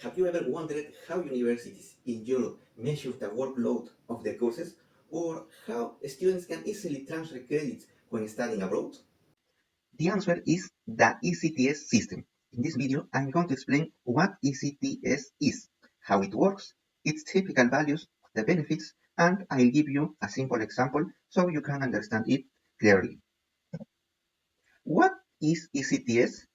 Have you ever wondered how universities in Europe measure the workload of their courses, or how students can easily transfer credits when studying abroad? The answer is the ECTS system. In this video, I'm going to explain what ECTS is, how it works, its typical values, the benefits, and I'll give you a simple example so you can understand it clearly. What is ECTS?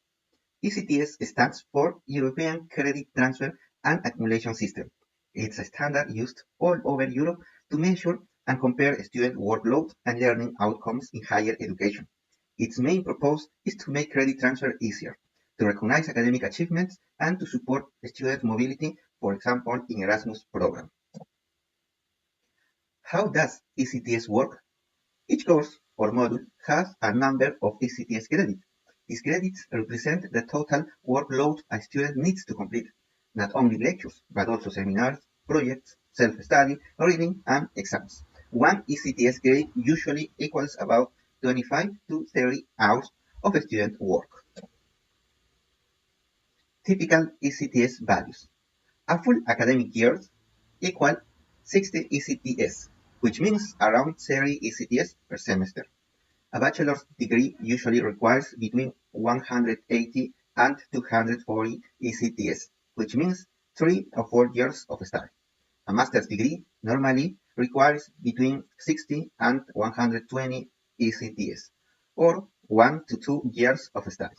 ECTS stands for European Credit Transfer and Accumulation System. It's a standard used all over Europe to measure and compare student workload and learning outcomes in higher education. Its main purpose is to make credit transfer easier, to recognize academic achievements, and to support student mobility, for example, in Erasmus program. How does ECTS work? Each course or module has a number of ECTS credits. These credits represent the total workload a student needs to complete, not only lectures, but also seminars, projects, self-study, reading, and exams. One ECTS grade usually equals about 25 to 30 hours of student work. Typical ECTS values. A full academic year equal 60 ECTS, which means around 30 ECTS per semester. A bachelor's degree usually requires between 180 and 240 ECTS, which means 3 or 4 years of study. A master's degree normally requires between 60 and 120 ECTS, or 1 to 2 years of study.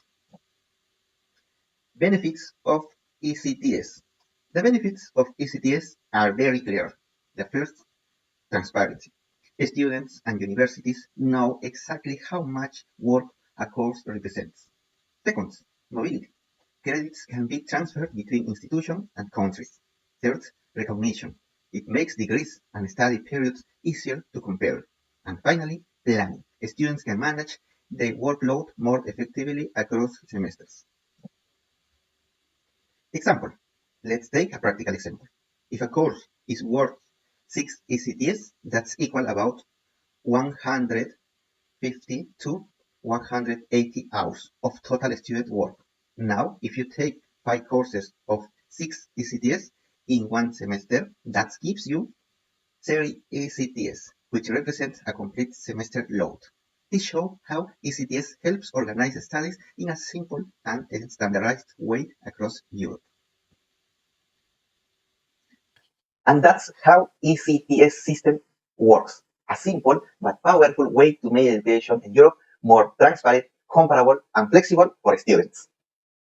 Benefits of ECTS. The benefits of ECTS are very clear. The first, transparency. Students and universities know exactly how much work a course represents. Second, mobility. Credits can be transferred between institutions and countries. Third, recognition. It makes degrees and study periods easier to compare. And finally, planning. Students can manage their workload more effectively across semesters. Example. Let's take a practical example. If a course is worth 6 ECTS, that's equal about 150 to 180 hours of total student work. Now, if you take 5 courses of 6 ECTS in one semester, that gives you 30 ECTS, which represents a complete semester load. This shows how ECTS helps organize studies in a simple and standardized way across Europe. And that's how ECTS system works. A simple but powerful way to make education in Europe more transparent, comparable, and flexible for students.